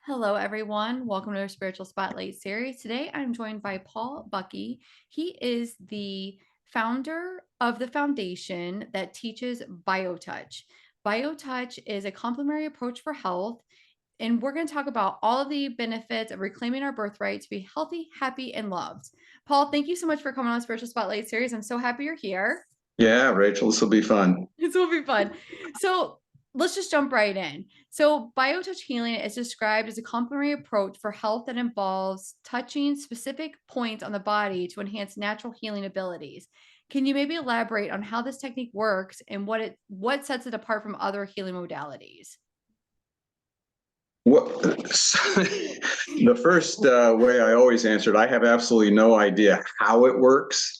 Hello, everyone. Welcome to our Spiritual Spotlight series. Today, I'm joined by Paul Bucky. He is the founder of the foundation that teaches BioTouch. BioTouch is a complementary approach for health, and we're going to talk about all of the benefits of reclaiming our birthright to be healthy, happy, and loved. Paul, thank you so much for coming on the Spiritual Spotlight series. I'm so happy you're here. Yeah, Rachel, this will be fun. This will be fun. So let's just jump right in. So, biotouch healing is described as a complementary approach for health that involves touching specific points on the body to enhance natural healing abilities. Can you maybe elaborate on how this technique works and what sets it apart from other healing modalities? What, the first way I always answered, I have absolutely no idea how it works,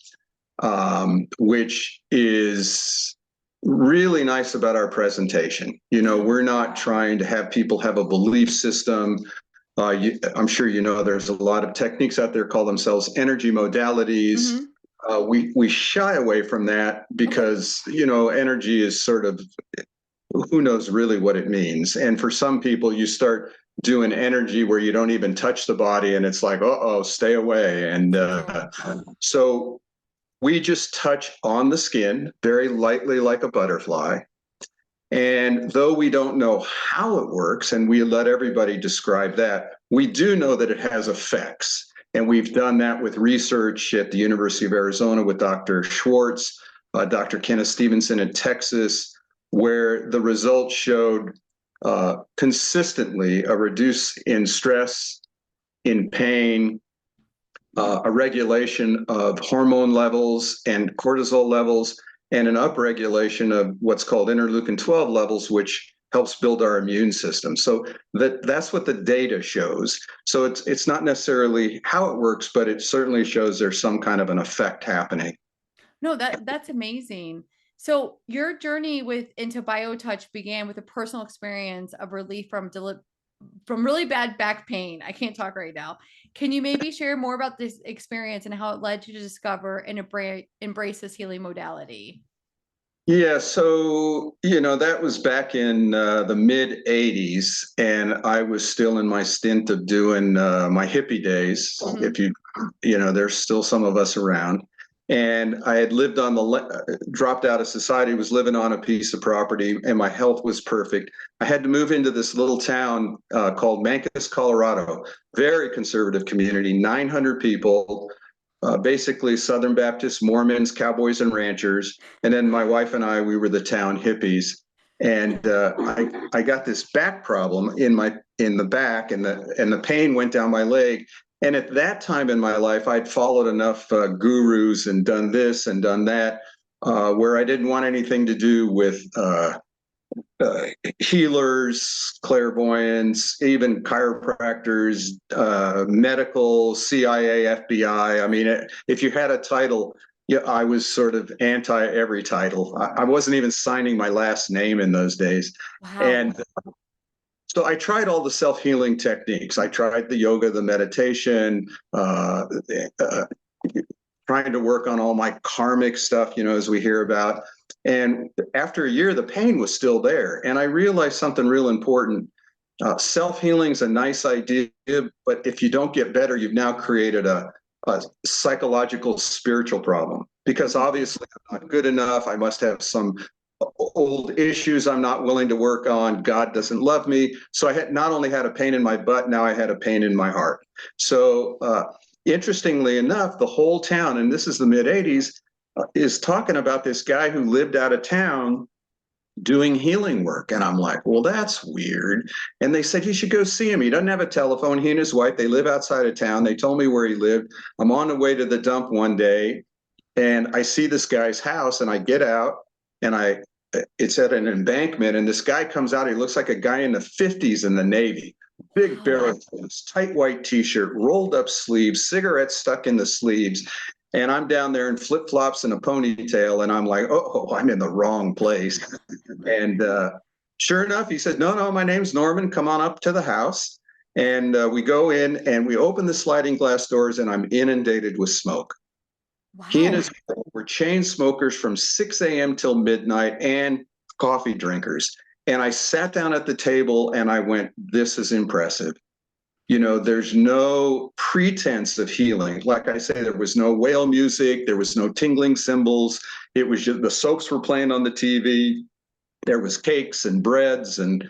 which is really nice about our presentation. You know, we're not trying to have people have a belief system. I'm sure you know there's a lot of techniques out there call themselves energy modalities. Mm-hmm. We shy away from that Okay. because, you know, energy is sort of who knows really what it means. And for some people, you start doing energy where you don't even touch the body, and it's like, oh, stay away. And so we just touch on the skin very lightly, like a butterfly. And though we don't know how it works, and we let everybody describe that, we do know that it has effects. And we've done that with research at the University of Arizona with Dr. Schwartz, Dr. Kenneth Stevenson in Texas, where the results showed consistently a reduce in stress, in pain, a regulation of hormone levels and cortisol levels, and an upregulation of what's called interleukin 12 levels, which helps build our immune system. So that's what the data shows. So it's not necessarily how it works, but it certainly shows there's some kind of an effect happening. No, that's amazing. So your journey with into BioTouch began with a personal experience of relief from really bad back pain. I can't talk right now. Can you maybe share more about this experience and how it led you to discover and embrace this healing modality? Yeah, so you know that was back in the mid '80s, and I was still in my stint of doing my hippie days. Hmm. If you know, there's still some of us around, and I had lived on dropped out of society, was living on a piece of property, and my health was perfect. I had to move into this little town called Mancos, Colorado, very conservative community, 900 people, basically Southern Baptist, Mormons, cowboys, and ranchers. And then my wife and I, we were the town hippies. And I got this back problem in the back, and the pain went down my leg. And at that time in my life, I'd followed enough gurus and done this and done that, where I didn't want anything to do with uh, healers, clairvoyants, even chiropractors, medical, CIA, FBI. I mean, if you had a title, yeah, I was sort of anti every title. I wasn't even signing my last name in those days. Wow. And so I tried all the self healing techniques. I tried the yoga, the meditation, uh, trying to work on all my karmic stuff, you know, as we hear about. And after a year, the pain was still there. And I realized something real important. Self healing is a nice idea, but if you don't get better, you've now created a psychological, spiritual problem because obviously I'm not good enough. I must have some old issues I'm not willing to work on. God doesn't love me. So I had not only had a pain in my butt, now I had a pain in my heart. So interestingly enough, the whole town, and this is the mid '80s, is talking about this guy who lived out of town doing healing work. And I'm like, well, that's weird. And they said, you should go see him. He doesn't have a telephone. He and his wife, they live outside of town. They told me where he lived. I'm on the way to the dump one day, and I see this guy's house, and I get out, and it's at an embankment, and this guy comes out. He looks like a guy in the 50s in the Navy, big Wow. barrel, tight white t-shirt, rolled up sleeves, cigarettes stuck in the sleeves. And I'm down there in flip flops and a ponytail, and I'm like, oh, I'm in the wrong place. And sure enough, he said, no, my name's Norman. Come on up to the house. And we go in and we open the sliding glass doors, and I'm inundated with smoke. He and Wow. his wife were chain smokers from 6 a.m. till midnight and coffee drinkers. And I sat down at the table and I went, this is impressive. There's no pretense of healing. Like I say, there was no whale music, there was no tingling cymbals. It was just the soaps were playing on the TV. There was cakes and breads and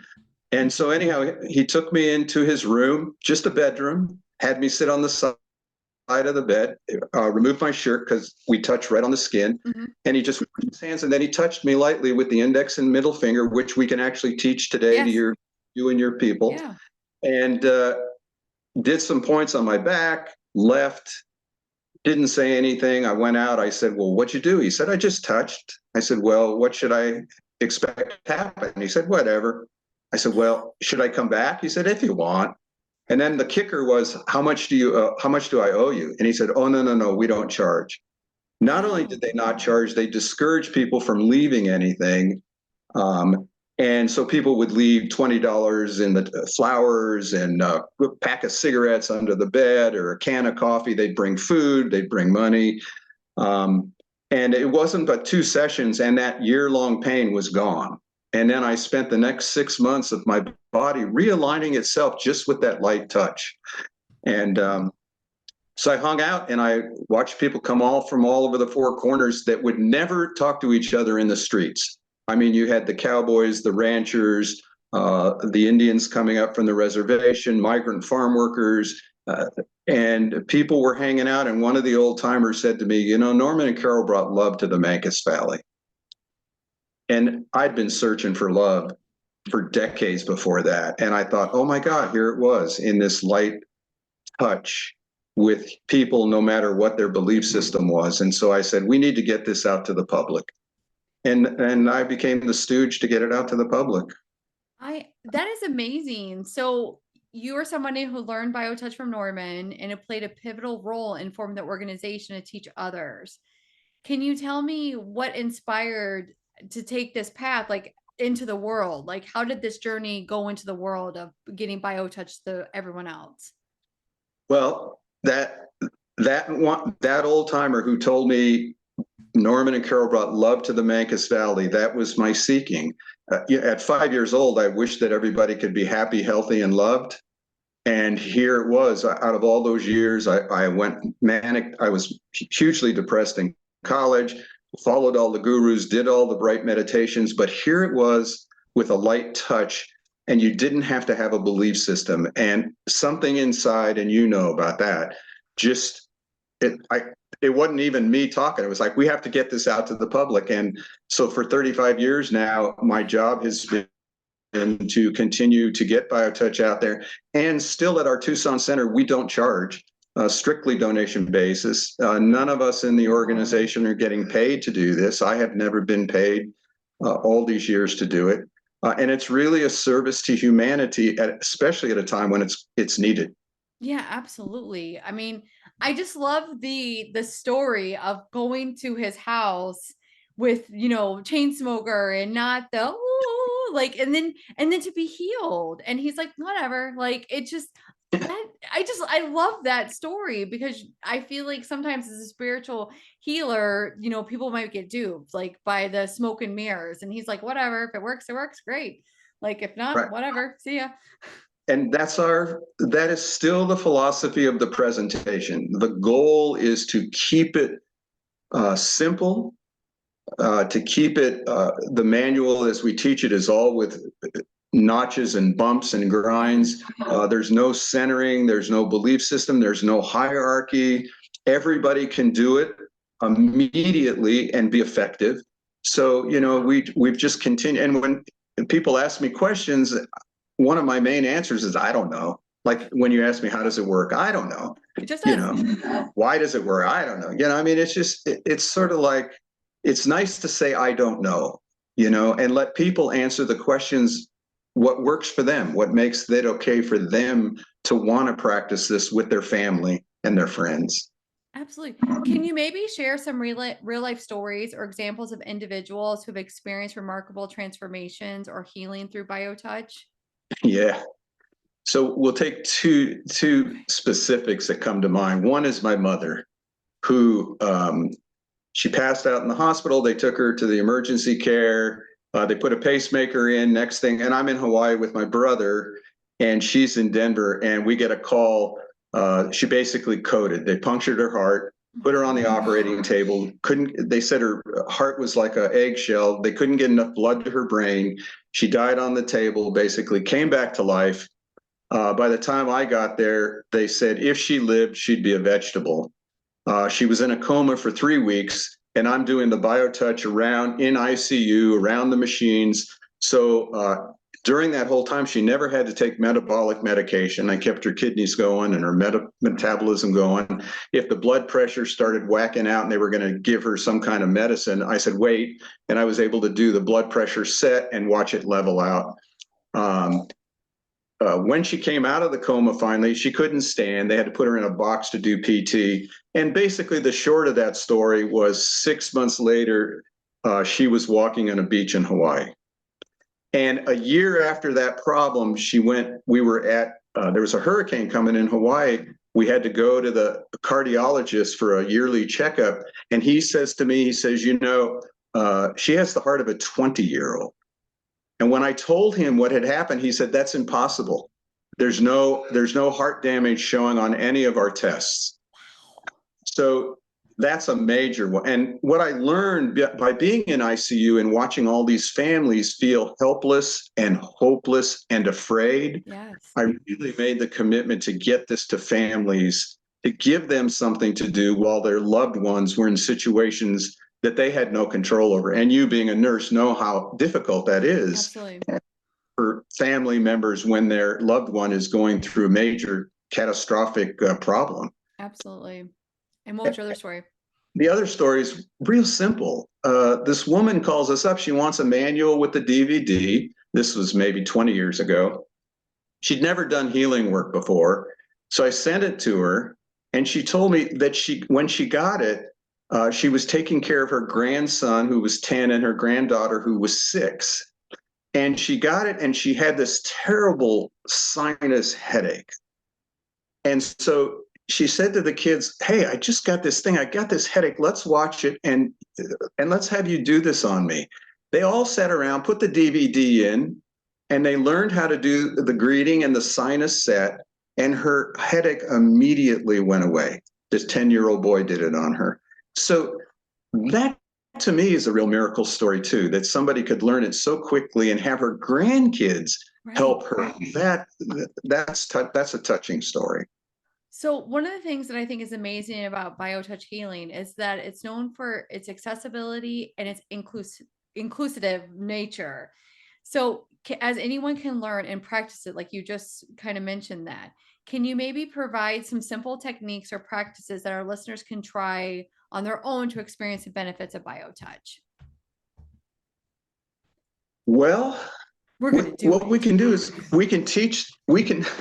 so anyhow, he took me into his room, just a bedroom, had me sit on the side of the bed, removed my shirt because we touch right on the skin, Hmm. and he just put his hands and then he touched me lightly with the index and middle finger, which we can actually teach today to Yes. you and your people, Yeah. and did some points on my back, left, didn't say anything. I went out. I said, well, what'd you do? He said, I just touched. I said, well, what should I expect to happen? He said, whatever. I said, well, should I come back? He said, if you want. And then the kicker was, how much do I owe you? And he said, oh, no, no, no, we don't charge. Not only did Wow. they not charge, they discouraged people from leaving anything. Um, and so people would leave $20 in the flowers and a pack of cigarettes under the bed or a can of coffee. They'd bring food, they'd bring money. Um, and it wasn't but 2 sessions, and that year-long pain was gone. And then I spent the next 6 months of my body realigning itself just with that light touch. And so I hung out and I watched people come all from all over the four corners that would never talk to each other in the streets. I mean, you had the cowboys, the ranchers, the Indians coming up from the reservation, migrant farm workers, and people were hanging out. And one of the old timers said to me, Norman and Carol brought love to the Mancos Valley. And I'd been searching for love for decades before that. And I thought, oh my God, here it was in this light touch with people, no matter what their belief system was. And so I said, we need to get this out to the public. And I became the stooge to get it out to the public. I That is amazing. So you are somebody who learned BioTouch from Norman and it played a pivotal role in forming the organization to teach others. Can you tell me what inspired to take this path like into the world? Like how did this journey go into the world of getting BioTouch to everyone else? Well, that old timer who told me Norman and Carol brought love to the Mancos Valley, that was my seeking. At 5 years old, I wished that everybody could be happy, healthy, and loved. And here it was. Out of all those years, I went manic. I was hugely depressed in college, followed all the gurus, did all the bright meditations, but here it was with a light touch, and you didn't have to have a belief system. And something inside, and you know about that, just it wasn't even me talking. It was like, we have to get this out to the public. And so for 35 years now, my job has been to continue to get BioTouch out there. And still at our Tucson Center, we don't charge, strictly donation basis. None of us in the organization are getting paid to do this. I have never been paid all these years to do it. And it's really a service to humanity, especially at a time when it's needed. Yeah, absolutely. I mean, I just love the story of going to his house with, chain smoker and not the "Ooh," like and then to be healed. And he's like, whatever. Like it just that I love that story because I feel like sometimes as a spiritual healer, people might get duped like by the smoke and mirrors. And he's like, whatever, if it works, great. Like if not, Right. whatever. See ya. And that is still the philosophy of the presentation. The goal is to keep it simple, to keep it, the manual as we teach it is all with notches and bumps and grinds. There's no centering, there's no belief system, there's no hierarchy. Everybody can do it immediately and be effective. So, we've just continued. And when people ask me questions, one of my main answers is, I don't know. Like when you ask me, how does it work? I don't know. It just You does. know, why does it work? I don't know. I mean, it's sort of like, it's nice to say, I don't know, and let people answer the questions, what works for them, what makes it okay for them to want to practice this with their family and their friends. Absolutely. Can you maybe share some real life stories or examples of individuals who've experienced remarkable transformations or healing through BioTouch? Yeah. So we'll take two Okay. specifics that come to mind. One is my mother, who she passed out in the hospital. They took her to the emergency care. They put a pacemaker in. Next thing, and I'm in Hawaii with my brother, and she's in Denver, and we get a call. She basically coded. They punctured her heart, put her on the operating table. They said her heart was like an eggshell. They couldn't get enough blood to her brain. She died on the table, basically, came back to life. By the time I got there, they said if she lived, she'd be a vegetable. She was in a coma for 3 weeks, and I'm doing the BioTouch around in ICU, around the machines. So during that whole time, she never had to take metabolic medication. I kept her kidneys going and her metabolism going. If the blood pressure started whacking out and they were going to give her some kind of medicine, I said, wait. And I was able to do the blood pressure set and watch it level out. When she came out of the coma finally, she couldn't stand. They had to put her in a box to do PT. And basically, the short of that story was 6 months later, she was walking on a beach in Hawaii. And a year after that problem, we were at, there was a hurricane coming in Hawaii. We had to go to the cardiologist for a yearly checkup. And he says to me, he says, she has the heart of a 20-year-old. And when I told him what had happened, he said, that's impossible. There's no heart damage showing on any of our tests. So that's a major one. And what I learned by being in ICU and watching all these families feel helpless and hopeless and afraid, Yes. I really made the commitment to get this to families, to give them something to do while their loved ones were in situations that they had no control over. And you being a nurse know how difficult that is. Absolutely. For family members when their loved one is going through a major catastrophic problem. Absolutely. And what was your other story? The other story is real simple. This woman calls us up. She wants a manual with the DVD. This was maybe 20 years ago. She'd never done healing work before. So I sent it to her, and she told me that when she got it, she was taking care of her grandson, who was 10, and her granddaughter, who was 6. And she got it, and she had this terrible sinus headache. And so she said to the kids, hey, I just got this thing. I got this headache. Let's watch it, and let's have you do this on me. They all sat around, put the DVD in, and they learned how to do the greeting and the sinus set, and her headache immediately went away. This 10-year-old boy did it on her. So that, to me, is a real miracle story too, that somebody could learn it so quickly and have her grandkids help her. That's a touching story. So one of the things that I think is amazing about BioTouch healing is that it's known for its accessibility and its inclusive nature. So as anyone can learn and practice it, like you just kind of mentioned that, can you maybe provide some simple techniques or practices that our listeners can try on their own to experience the benefits of BioTouch? Well, we're going to do what it. We can do is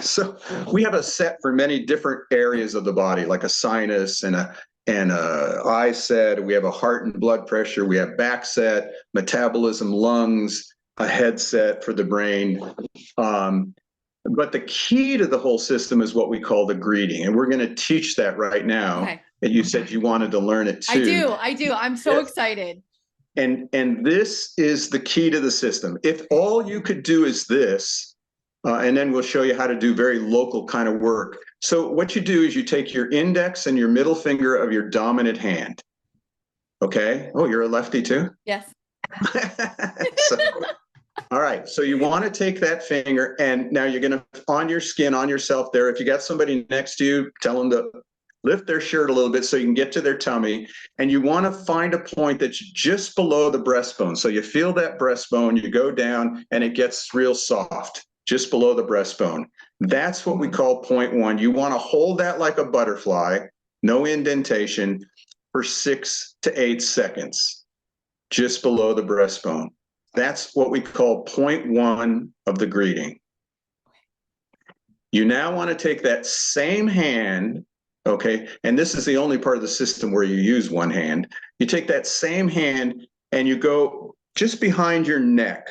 so we have a set for many different areas of the body, like a sinus and a eye set. We have a heart and blood pressure. We have back set, metabolism, lungs, a head set for the brain. But the key to the whole system is what we call the greeting. And we're going to teach that right now. Okay. And you said you wanted to learn it too. I do. I'm so excited. And this is the key to the system. If all you could do is this, and then we'll show you how to do very local kind of work. So what you do is you take your index and your middle finger of your dominant hand. Okay. Oh, you're a lefty too? Yes. All right. So you want to take that finger, and now you're going to, on your skin, on yourself there. If you got somebody next to you, tell them to lift their shirt a little bit so you can get to their tummy. And you want to find a point that's just below the breastbone. So you feel that breastbone, you go down, and it gets real soft, just below the breastbone. That's what we call point 1. You want to hold that like a butterfly, no indentation, for 6 to 8 seconds, just below the breastbone. That's what we call point 1 of the greeting. You now want to take that same hand, okay, and this is the only part of the system where you use one hand. You take that same hand and you go just behind your neck.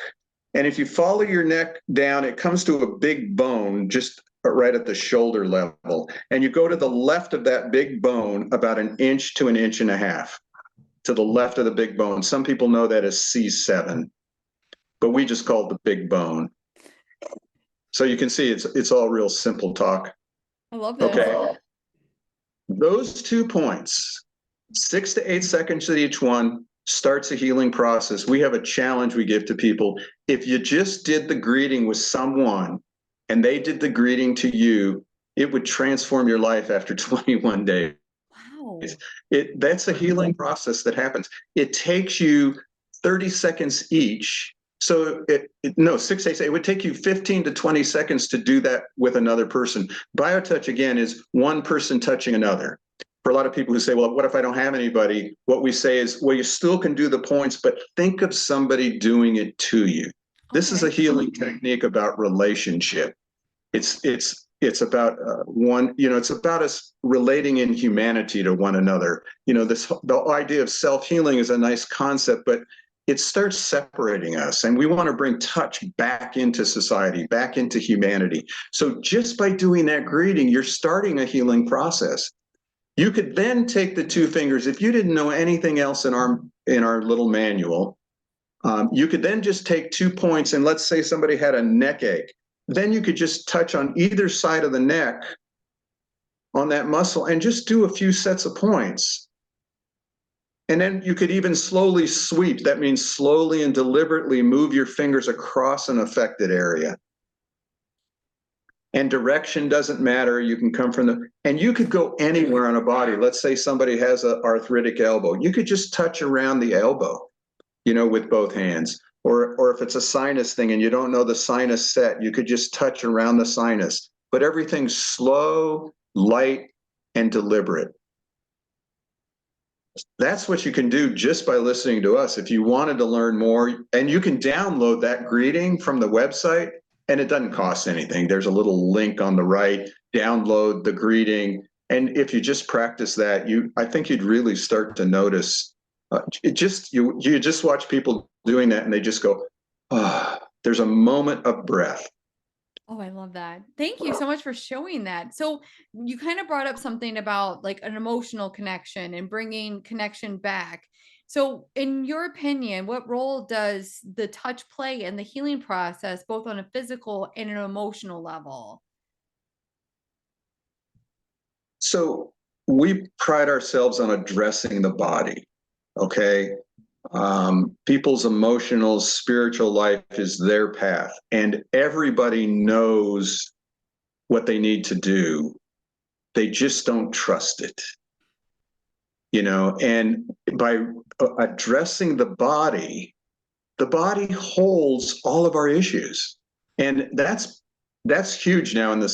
And if you follow your neck down, it comes to a big bone just right at the shoulder level. And you go to the left of that big bone about 1 inch to 1.5 inches to the left of the big bone. Some people know that as C7, but we just call it the big bone. So you can see it's all real simple talk. I love this. Okay. Those 2 points, 6 to 8 seconds at each one, starts a healing process. We have a challenge we give to people. If you just did the greeting with someone and they did the greeting to you, it would transform your life after 21 days. Wow. That's a healing process that happens. It takes you 30 seconds each. So no, 6 8, it would take you 15 to 20 seconds to do that with another person. BioTouch again is one person touching another. For a lot of people who say, well, what if I don't have anybody? What we say is, well, you still can do the points, but think of somebody doing it to you. This is a Okay. healing technique about relationship. It's about one, it's about us relating in humanity to one another. The idea of self-healing is a nice concept, but it starts separating us, and we want to bring touch back into society, back into humanity. So just by doing that greeting, you're starting a healing process. You could then take the two fingers, if you didn't know anything else in our little manual, you could then just take 2 points, and let's say somebody had a neck ache. Then you could just touch on either side of the neck on that muscle and just do a few sets of points. And then you could even slowly sweep. That means slowly and deliberately move your fingers across an affected area. And direction doesn't matter. You can come and you could go anywhere on a body. Let's say somebody has an arthritic elbow. You could just touch around the elbow, with both hands. Or if it's a sinus thing and you don't know the sinus set, you could just touch around the sinus. But everything's slow, light, and deliberate. That's what you can do just by listening to us. If you wanted to learn more, and you can download that greeting from the website, and it doesn't cost anything. There's a little link on the right, download the greeting. And if you just practice that, I think you'd really start to notice. You just watch people doing that and they just go, there's a moment of breath. Oh, I love that. Thank you so much for showing that. So you kind of brought up something about like an emotional connection and bringing connection back. So in your opinion, what role does the touch play in the healing process, both on a physical and an emotional level? So we pride ourselves on addressing the body. Okay. People's emotional, spiritual life is their path, and everybody knows what they need to do. They just don't trust it, and by addressing the body holds all of our issues. And that's huge now in the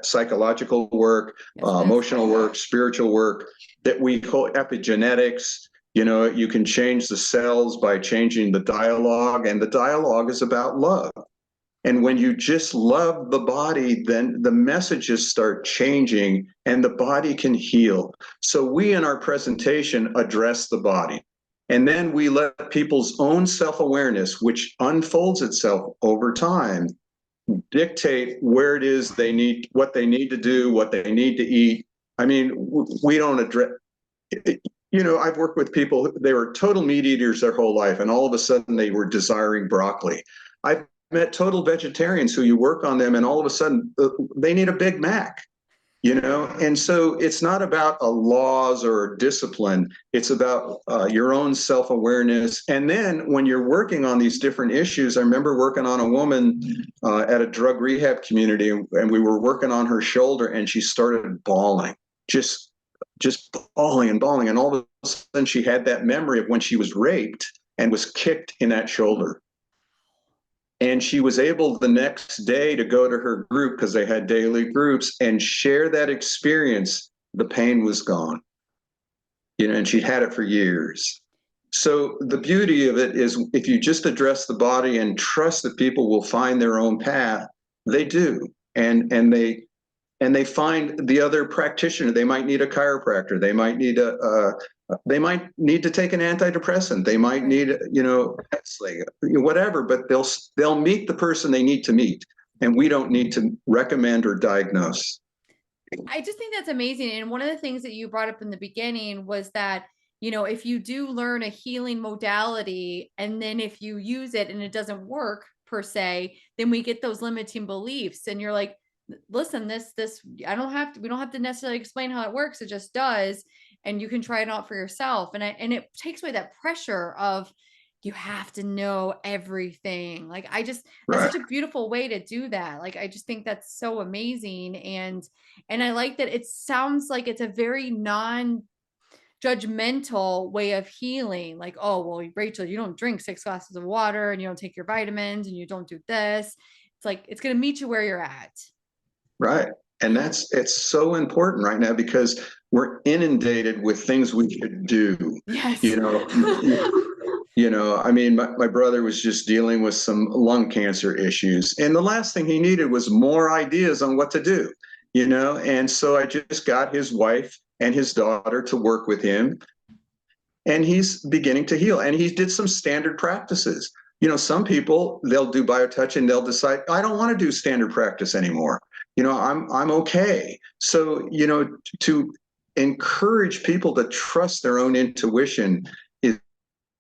psychological work, Yes, it is. emotional work, spiritual work, that we call epigenetics. You can change the cells by changing the dialogue, and the dialogue is about love. And when you just love the body, then the messages start changing and the body can heal. So we in our presentation address the body. And then we let people's own self-awareness, which unfolds itself over time, dictate where it is what they need to do, what they need to eat. I mean, we don't address, I've worked with people, they were total meat eaters their whole life, and all of a sudden they were desiring broccoli. I've met total vegetarians who you work on them, and all of a sudden they need a Big Mac. And so it's not about a laws or discipline. It's about your own self-awareness. And then when you're working on these different issues, I remember working on a woman at a drug rehab community, and we were working on her shoulder, and she started bawling, just bawling and bawling. And all of a sudden she had that memory of when she was raped and was kicked in that shoulder. And she was able the next day to go to her group, because they had daily groups, and share that experience. The pain was gone, and she'd had it for years. So the beauty of it is, if you just address the body and trust that people will find their own path, they do. And they find the other practitioner. They might need a chiropractor. They might need to take an antidepressant. They might need, counseling, whatever, but they'll meet the person they need to meet. And we don't need to recommend or diagnose. I just think that's amazing. And one of the things that you brought up in the beginning was that, if you do learn a healing modality and then if you use it and it doesn't work, per se, then we get those limiting beliefs. And you're like, listen, this, we don't have to necessarily explain how it works. It just does. And you can try it out for yourself. And it takes away that pressure of, you have to know everything. Like, that's Right. such a beautiful way to do that. Like, I just think that's so amazing. And I like that it sounds like it's a very judgmental way of healing. Like, oh, well, Rachel, you don't drink 6 glasses of water and you don't take your vitamins and you don't do this. It's like, it's going to meet you where you're at. Right. And it's so important right now because we're inundated with things we could do. Yes. You know, I mean, my brother was just dealing with some lung cancer issues, and the last thing he needed was more ideas on what to do, and so I just got his wife and his daughter to work with him, and he's beginning to heal. And he did some standard practices. Some people, they'll do BioTouch and they'll decide, I don't want to do standard practice anymore. I'm okay. So, to encourage people to trust their own intuition is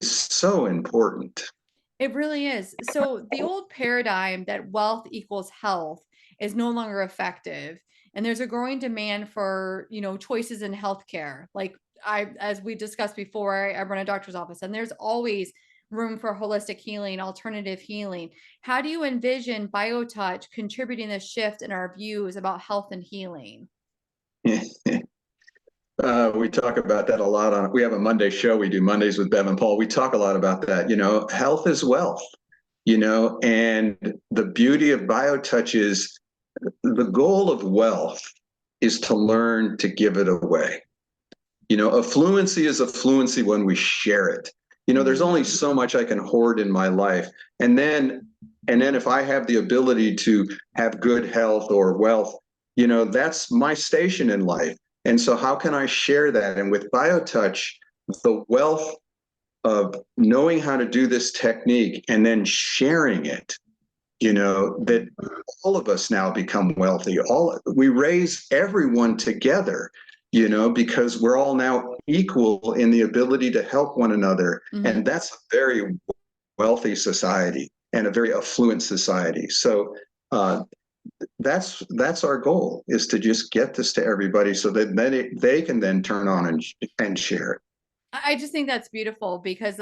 so important. It really is. So the old paradigm that wealth equals health is no longer effective. And there's a growing demand for, choices in healthcare. Like, as we discussed before, I run a doctor's office, and there's always room for holistic healing, alternative healing. How do you envision BioTouch contributing this shift in our views about health and healing? We talk about that a lot we have a Monday show. We do Mondays with Bev and Paul. We talk a lot about that. Health is wealth, and the beauty of BioTouch is the goal of wealth is to learn to give it away. Affluency is affluency when we share it. There's only so much I can hoard in my life. And then if I have the ability to have good health or wealth, that's my station in life. And so how can I share that? And with BioTouch, the wealth of knowing how to do this technique and then sharing it, that all of us now become wealthy. We raise everyone together, because we're all now equal in the ability to help one another. Mm-hmm. And that's a very wealthy society and a very affluent society. So that's our goal, is to just get this to everybody so that then they can then turn on and share it. I just think that's beautiful, because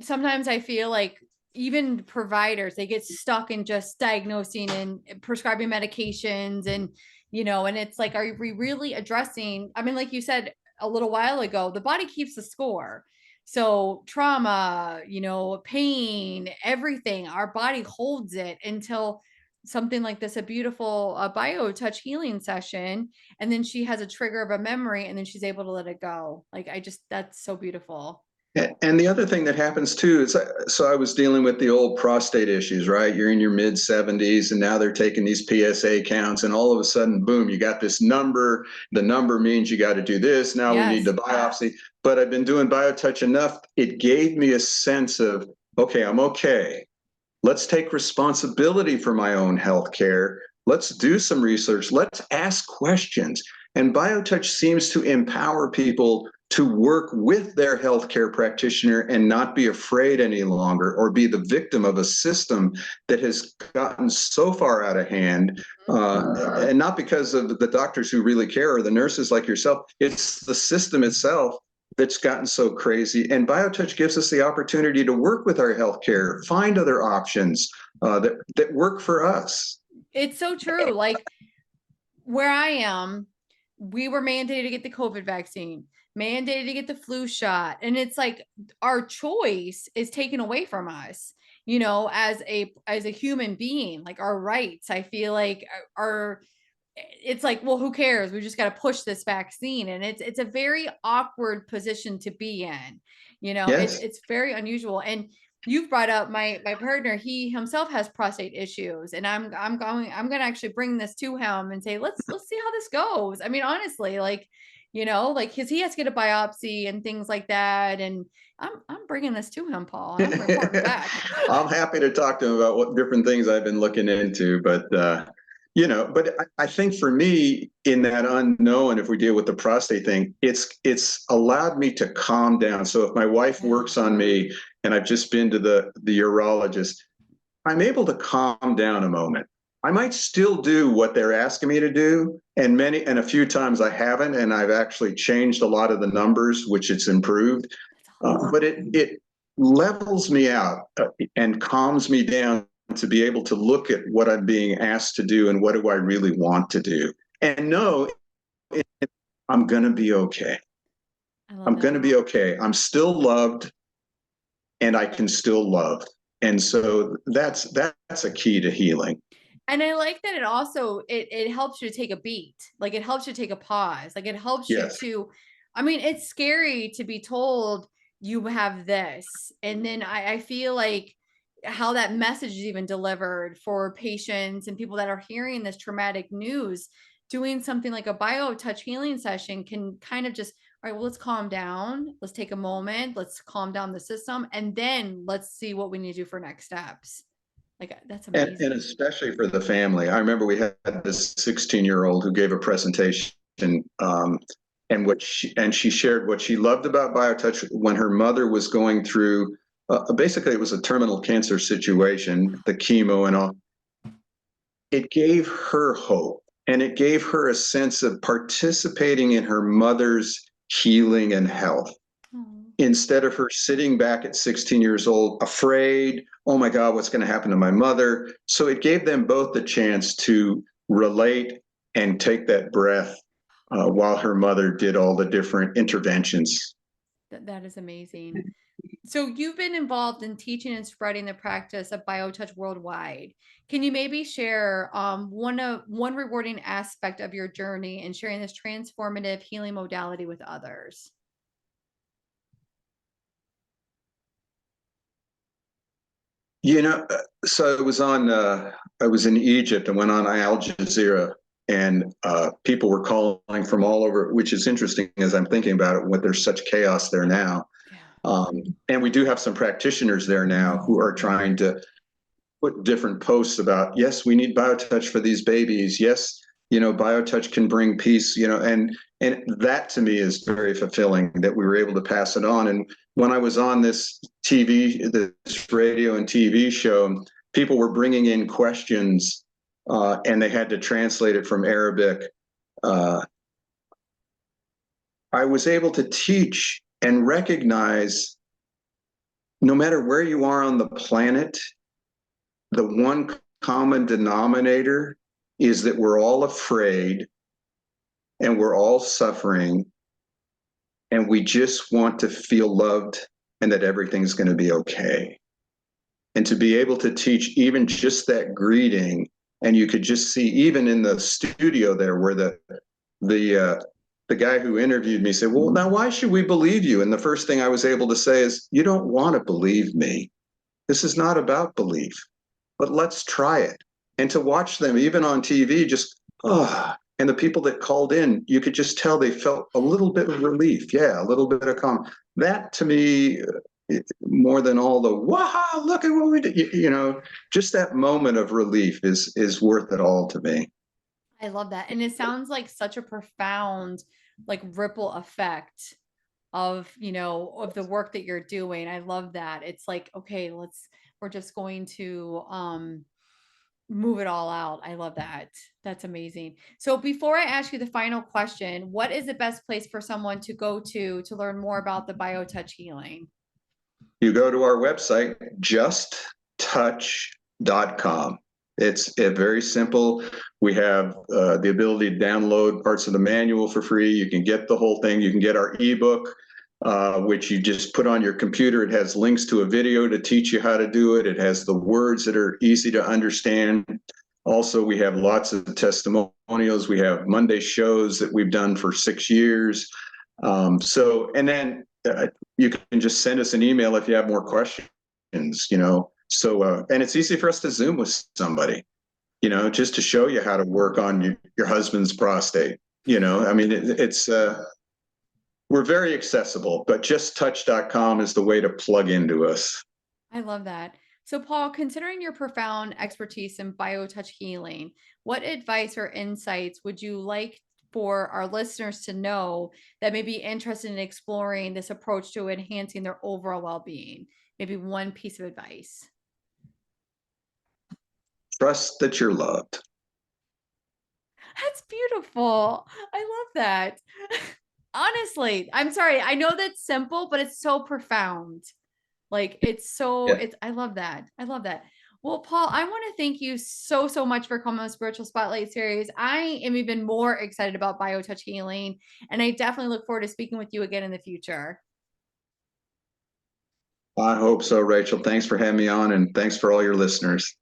sometimes I feel like even providers, they get stuck in just diagnosing and prescribing medications, and and it's like, are we really addressing, I mean, like you said a little while ago, the body keeps the score. So trauma, pain, everything, our body holds it until something like this, a beautiful BioTouch healing session, and then she has a trigger of a memory, and then she's able to let it go. Like, that's so beautiful. And the other thing that happens too is, so I was dealing with the old prostate issues, right? You're in your mid 70s and now they're taking these PSA counts, and all of a sudden, boom, you got this number. The number means you got to do this. Now we need Yes. the biopsy. But I've been doing BioTouch enough. It gave me a sense of, okay, I'm okay. Let's take responsibility for my own health care. Let's do some research. Let's ask questions. And BioTouch seems to empower people to work with their healthcare practitioner and not be afraid any longer, or be the victim of a system that has gotten so far out of hand. And not because of the doctors who really care or the nurses like yourself. It's the system itself that's gotten so crazy. And BioTouch gives us the opportunity to work with our healthcare, find other options that work for us. It's so true. Like, where I am, we were mandated to get the COVID vaccine, mandated to get the flu shot. And it's like, our choice is taken away from us, as a human being. Like, our rights, I feel like, it's like, well, who cares? We just got to push this vaccine. And it's a very awkward position to be in. Yes. It's very unusual. And you've brought up my partner. He himself has prostate issues, and I'm going to actually bring this to him and say, let's see how this goes. I mean, honestly, like, like, he has to get a biopsy and things like that. And I'm bringing this to him, Paul, and I'm reporting back. I'm happy to talk to him about what different things I've been looking into, but I think for me, in that unknown, if we deal with the prostate thing, it's allowed me to calm down. So if my wife works on me, and I've just been to the urologist, I'm able to calm down a moment. I might still do what they're asking me to do, and a few times I haven't, and I've actually changed a lot of the numbers, which it's improved. But it levels me out and calms me down to be able to look at what I'm being asked to do and what do I really want to do, and know I'm going to be okay. I love I'm going that. to be okay. I'm still loved, and I can still love. And so that's a key to healing. And I like that it also it helps you to take a beat. Like it helps you to take a pause. Like it helps you Yes. to I mean, it's scary to be told you have this. And then I feel like how that message is even delivered for patients and people that are hearing this traumatic news, doing something like a bio touch healing session can kind of just, all right, well, let's calm down. Let's take a moment. Let's calm down the system. And then let's see what we need to do for next steps. Like that's And amazing. especially for the family. I remember we had this 16-year-old who gave a presentation, and she shared what she loved about BioTouch when her mother was going through. Basically, it was a terminal cancer situation, the chemo and all. It gave her hope, and it gave her a sense of participating in her mother's healing and health, Oh. instead of her sitting back at 16 years old, afraid, oh my God, what's going to happen to my mother? So it gave them both the chance to relate and take that breath while her mother did all the different interventions. That is amazing. So you've been involved in teaching and spreading the practice of BioTouch worldwide. Can you maybe share one rewarding aspect of your journey in sharing this transformative healing modality with others? You know, so I was in Egypt and went on Al Jazeera, and people were calling from all over, which is interesting as I'm thinking about it, when there's such chaos there now. Yeah. And we do have some practitioners there now who are trying to put different posts about, yes, we need biotouch for these babies. Yes, biotouch can bring peace, and that to me is very fulfilling that we were able to pass it on. And when I was on this radio and TV show, people were bringing in questions, and they had to translate it from Arabic. Uh, I was able to teach and recognize, no matter where you are on the planet, the one common denominator is that we're all afraid and we're all suffering, and we just want to feel loved and that everything's going to be okay. And to be able to teach even just that greeting, and you could just see even in the studio there where the the guy who interviewed me said, well, now why should we believe you? And the first thing I was able to say is, you don't want to believe me. This is not about belief, but let's try it. And to watch them, even on TV, just, oh, and the people that called in, you could just tell they felt a little bit of relief. Yeah, a little bit of calm. That to me, more than all the, wow, look at what we did, just that moment of relief is worth it all to me. I love that. And it sounds like such a profound like ripple effect of, of the work that you're doing. I love that. It's like, okay, we're just going to move it all out. I love that. That's amazing. So before I ask you the final question, what is the best place for someone to go to learn more about the BioTouch healing? You go to our website, justtouch.com. It's very simple. We have the ability to download parts of the manual for free. You can get the whole thing. You can get our ebook, which you just put on your computer. It has links to a video to teach you how to do it. It has the words that are easy to understand. Also, we have lots of testimonials. We have Monday shows that we've done for 6 years. And then you can just send us an email if you have more questions, and it's easy for us to Zoom with somebody, just to show you how to work on your husband's prostate. I mean, we're very accessible, but justtouch.com is the way to plug into us. I love that. So, Paul, considering your profound expertise in BioTouch healing, what advice or insights would you like for our listeners to know that may be interested in exploring this approach to enhancing their overall well being? Maybe one piece of advice. Trust that you're loved. That's beautiful. I love that. Honestly, I'm sorry. I know that's simple, but it's so profound. Like Yeah. it's I love that. I love that. Well, Paul, I want to thank you so much for coming on the Spiritual Spotlight series. I am even more excited about BioTouch healing, and I definitely look forward to speaking with you again in the future. I hope so, Rachel. Thanks for having me on, and thanks for all your listeners.